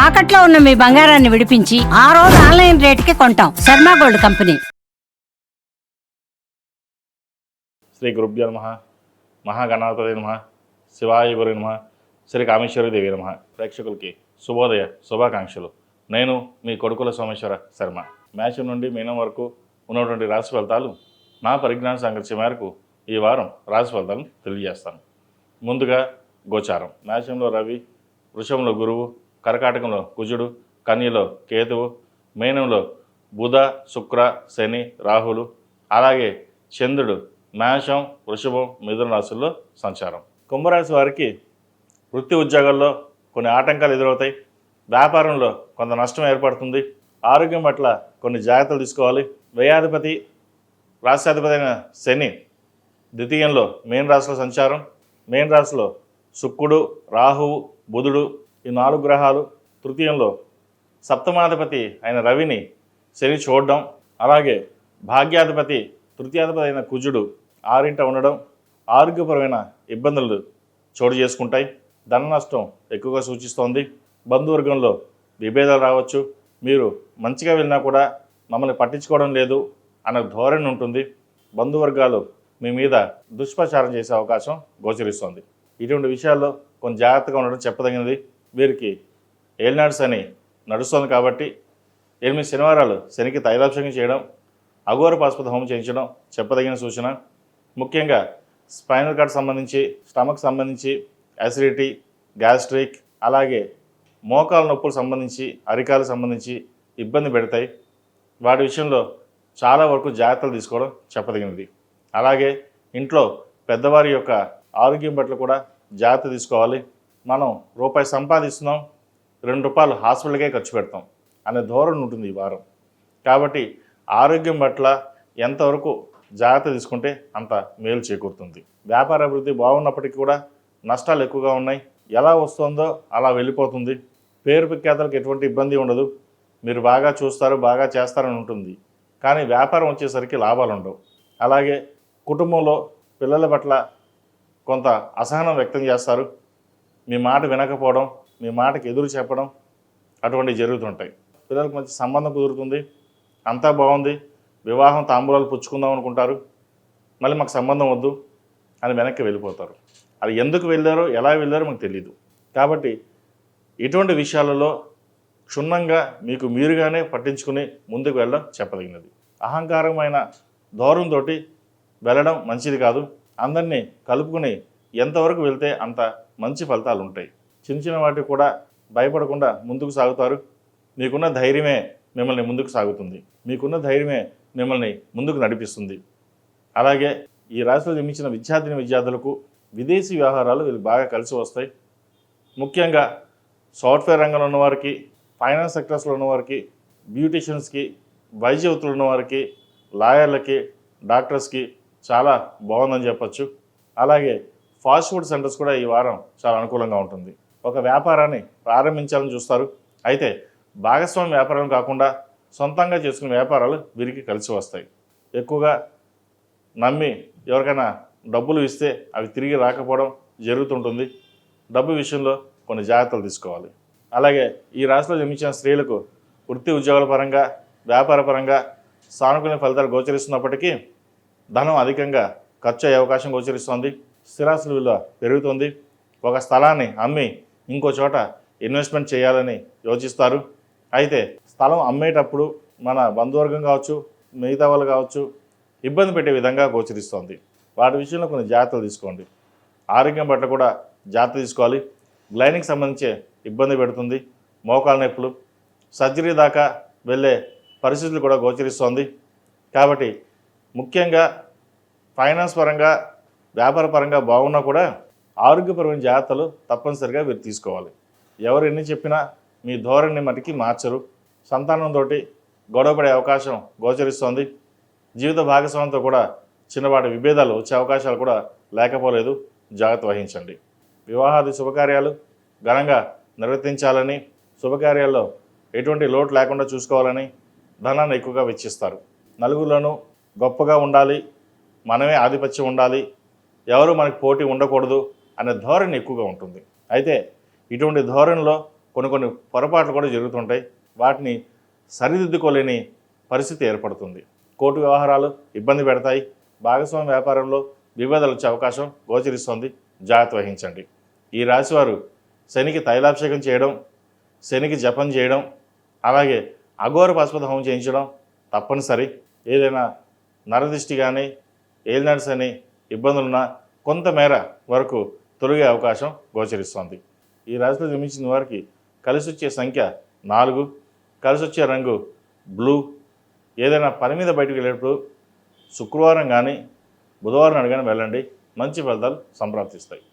తాకట్లో ఉన్న మీ బంగారాన్ని విడిపించి ఆ రోజు ఆన్లైన్ రేటుకి కొంటాం. Sharma gold company. శ్రీ గురుభ్యో నమః. మహాగణాధిపతయే నమః. శివాయ గురు నమః. శ్రీ కామేశ్వరి దేవి నమః. ప్రేక్షకులకి శుభోదయ శుభాకాంక్షలు. నేను మీ కొడుకుల సోమేశ్వర శర్మ. మేషం నుండి మీనం వరకు ఉన్నటువంటి రాశి ఫలితాలు నా పరిజ్ఞాన సంఘర్ష మేరకు ఈ వారం రాశి ఫలితాలను తెలియజేస్తాను. ముందుగా గోచారం. మేషంలో రవి, వృషభంలో గురువు, కర్కాటకంలో కుజుడు, కన్యలో కేతువు, మీనంలో బుధ, శుక్ర, శని, రాహులు, అలాగే చంద్రుడు మేషం, వృషభం, మిథున రాశుల్లో సంచారం. కుంభరాశి వారికి వృత్తి ఉద్యోగాల్లో కొన్ని ఆటంకాలు ఎదురవుతాయి. వ్యాపారంలో కొంత నష్టం ఏర్పడుతుంది. ఆరోగ్యం పట్ల కొన్ని జాగ్రత్తలు తీసుకోవాలి. వ్యయాధిపతి రాష్ట్రాధిపతి అయిన శని ద్వితీయంలో మీన రాశిలో సంచారం. మీన రాశిలో శుక్రుడు, రాహువు, బుధుడు ఈ 4 గ్రహాలు. తృతీయంలో సప్తమాధిపతి అయిన రవిని శని చూడడం, అలాగే భాగ్యాధిపతి తృతీయాధిపతి అయిన కుజుడు 6ంట ఉండడం ఆరోగ్యపరమైన ఇబ్బందులు చోటు చేసుకుంటాయి. ధన నష్టం ఎక్కువగా సూచిస్తోంది. బంధువర్గంలో విభేదాలు రావచ్చు. మీరు మంచిగా వెళ్ళినా కూడా మమ్మల్ని పట్టించుకోవడం లేదు అనే ధోరణి ఉంటుంది. బంధువర్గాలు మీ మీద దుష్ప్రచారం చేసే అవకాశం గోచరిస్తోంది. ఇటువంటి విషయాల్లో కొంచెం జాగ్రత్తగా ఉండడం చెప్పదగినది. వీరికి ఏలినాడు శని నడుస్తోంది కాబట్టి 8 శనివారాలు శనికి తైలాభిషేకం చేయడం, అఘోర పాశుపత హోమం చేయించడం చెప్పదగిన సూచన. ముఖ్యంగా స్పైనల్ కార్డ్ సంబంధించి, స్టమక్ సంబంధించి, యాసిడిటీ, గ్యాస్ట్రిక్, అలాగే మోకాల నొప్పులు సంబంధించి, అరికాలకు సంబంధించి ఇబ్బంది పెడతాయి. వాటి విషయంలో చాలా వరకు జాగ్రత్తలు తీసుకోవడం చెప్పదగినది. అలాగే ఇంట్లో పెద్దవారి యొక్క ఆరోగ్యం పట్ల కూడా జాగ్రత్త తీసుకోవాలి. మనం రూపాయి సంపాదిస్తున్నాం, ₹2 హాస్పిటల్కే ఖర్చు పెడతాం అనే ధోరణి ఉంటుంది ఈ వారం. కాబట్టి ఆరోగ్యం పట్ల ఎంతవరకు జాగ్రత్త తీసుకుంటే అంత మేలు చేకూరుతుంది. వ్యాపార అభివృద్ధి బాగున్నప్పటికీ కూడా నష్టాలు ఎక్కువగా ఉన్నాయి. ఎలా వస్తుందో అలా వెళ్ళిపోతుంది. పేరు ప్రఖ్యాతలకు ఎటువంటి ఇబ్బంది ఉండదు. మీరు బాగా చూస్తారు, బాగా చేస్తారని ఉంటుంది. కానీ వ్యాపారం వచ్చేసరికి లాభాలు ఉండవు. అలాగే కుటుంబంలో పిల్లల పట్ల కొంత అసహనం వ్యక్తం చేస్తారు. మీ మాట వినకపోవడం, మీ మాటకి ఎదురు చెప్పడం అటువంటివి జరుగుతుంటాయి. పిల్లలకు మంచి సంబంధం కుదురుతుంది. అంతా బాగుంది, వివాహం తాంబూలాలు పుచ్చుకుందాం అనుకుంటారు. మళ్ళీ మాకు సంబంధం వద్దు అని వెనక్కి వెళ్ళిపోతారు. అది ఎందుకు వెళ్ళారో, ఎలా వెళ్ళారో మాకు తెలియదు. కాబట్టి ఇటువంటి విషయాలలో క్షుణ్ణంగా మీకు మీరుగానే పట్టించుకుని ముందుకు వెళ్ళడం చెప్పదగినది. అహంకారమైన ధోరణితో వెళ్ళడం మంచిది కాదు. అందరినీ కలుపుకుని ఎంతవరకు వెళ్తే అంత మంచి ఫలితాలు ఉంటాయి. చిన్న చిన్న వాటికి కూడా భయపడకుండా ముందుకు సాగుతారు. మీకున్న ధైర్యమే మిమ్మల్ని ముందుకు సాగుతుంది. మీకున్న ధైర్యమే మిమ్మల్ని ముందుకు నడిపిస్తుంది. అలాగే ఈ రాశిలో జన్మించిన విద్యార్థులకు విదేశీ వ్యవహారాలు వీళ్ళకి బాగా కలిసి వస్తాయి. ముఖ్యంగా సాఫ్ట్వేర్ రంగంలో ఉన్నవారికి, ఫైనాన్స్ సెక్టర్స్లో ఉన్నవారికి, బ్యూటీషియన్స్కి, వైద్య వృత్తులు ఉన్నవారికి, లాయర్లకి, డాక్టర్స్కి చాలా బాగుందని చెప్పచ్చు. అలాగే ఫాస్ట్ ఫుడ్ సెంటర్స్ కూడా ఈ వారం చాలా అనుకూలంగా ఉంటుంది. ఒక వ్యాపారాన్ని ప్రారంభించాలని చూస్తారు. అయితే భాగస్వామి వ్యాపారం కాకుండా సొంతంగా చేసుకునే వ్యాపారాలు వీరికి కలిసి వస్తాయి. ఎక్కువగా నమ్మి ఎవరికైనా డబ్బులు ఇస్తే అవి తిరిగి రాకపోవడం జరుగుతుంటుంది. డబ్బు విషయంలో కొన్ని జాగ్రత్తలు తీసుకోవాలి. అలాగే ఈ రాశిలో జన్మించిన స్త్రీలకు వృత్తి ఉద్యోగాల పరంగా, వ్యాపార పరంగా సానుకూల ఫలితాలు గోచరిస్తున్నప్పటికీ ధనం అధికంగా ఖర్చు అయ్యే అవకాశం గోచరిస్తుంది. స్థిరాస్తుల విలువ పెరుగుతుంది. ఒక స్థలాన్ని అమ్మి ఇంకో చోట ఇన్వెస్ట్మెంట్ చేయాలని యోచిస్తారు. అయితే స్థలం అమ్మేటప్పుడు మన బంధువర్గం కావచ్చు, మిగతా వాళ్ళు కావచ్చు ఇబ్బంది పెట్టే విధంగా గోచరిస్తోంది. వాటి విషయంలో కొన్ని జాగ్రత్తలు తీసుకోండి. ఆరోగ్యం పట్ల కూడా జాగ్రత్త తీసుకోవాలి. గ్లైనింగ్ సంబంధించే ఇబ్బంది పెడుతుంది. మోకాళ్ళ నొప్పులు, సర్జరీ దాకా వెళ్ళే పరిస్థితులు కూడా గోచరిస్తోంది. కాబట్టి ముఖ్యంగా ఫైనాన్స్ పరంగా, వ్యాపార పరంగా బాగున్నా కూడా ఆరోగ్యపరమైన జాగ్రత్తలు తప్పనిసరిగా మీరు తీసుకోవాలి. ఎవరు ఎన్ని చెప్పినా మీ ధోరణిని మటుకి మార్చరు. సంతానంతో గొడవపడే అవకాశం గోచరిస్తోంది. జీవిత భాగస్వామితో కూడా చిన్నపాటి విభేదాలు వచ్చే అవకాశాలు కూడా లేకపోలేదు. జాగ్రత్త వహించండి. వివాహాది శుభకార్యాలు ఘనంగా నిర్వర్తించాలని, శుభకార్యాల్లో ఎటువంటి లోటు లేకుండా చూసుకోవాలని ధనాన్ని ఎక్కువగా వెచ్చిస్తారు. నలుగురిలోనూ గొప్పగా ఉండాలి, మనమే ఆధిపత్యం ఉండాలి, ఎవరు మనకి పోటీ ఉండకూడదు అనే ధోరణి ఎక్కువగా ఉంటుంది. అయితే ఇటువంటి ధోరణిలో కొన్ని పొరపాట్లు కూడా జరుగుతుంటాయి. వాటిని సరిదిద్దుకోలేని పరిస్థితి ఏర్పడుతుంది. కోర్టు వ్యవహారాలు ఇబ్బంది పెడతాయి. భాగస్వామ్య వ్యాపారంలో విభేదాలు వచ్చే అవకాశం గోచరిస్తుంది. జాగ్రత్త వహించండి. ఈ రాశివారు శనికి తైలాభిషేకం చేయడం, శనికి జపం చేయడం, అలాగే అఘోర పాశుపత హోమం చేయించడం తప్పనిసరి. ఏదైనా నరదిష్టి కానీ ఏలినాటి శని ఇబ్బందులున్నా కొంతమేర వరకు తొలగే అవకాశం గోచరిస్తుంది. ఈ రాశిలో జన్మించిన వారికి కలిసి వచ్చే సంఖ్య 4, కలిసి వచ్చే రంగు బ్లూ. ఏదైనా పని మీద బయటకు వెళ్ళేటప్పుడు శుక్రవారం కానీ బుధవారం నాడు కానీ వెళ్ళండి. మంచి ఫలితాలు సంప్రాప్తిస్తాయి.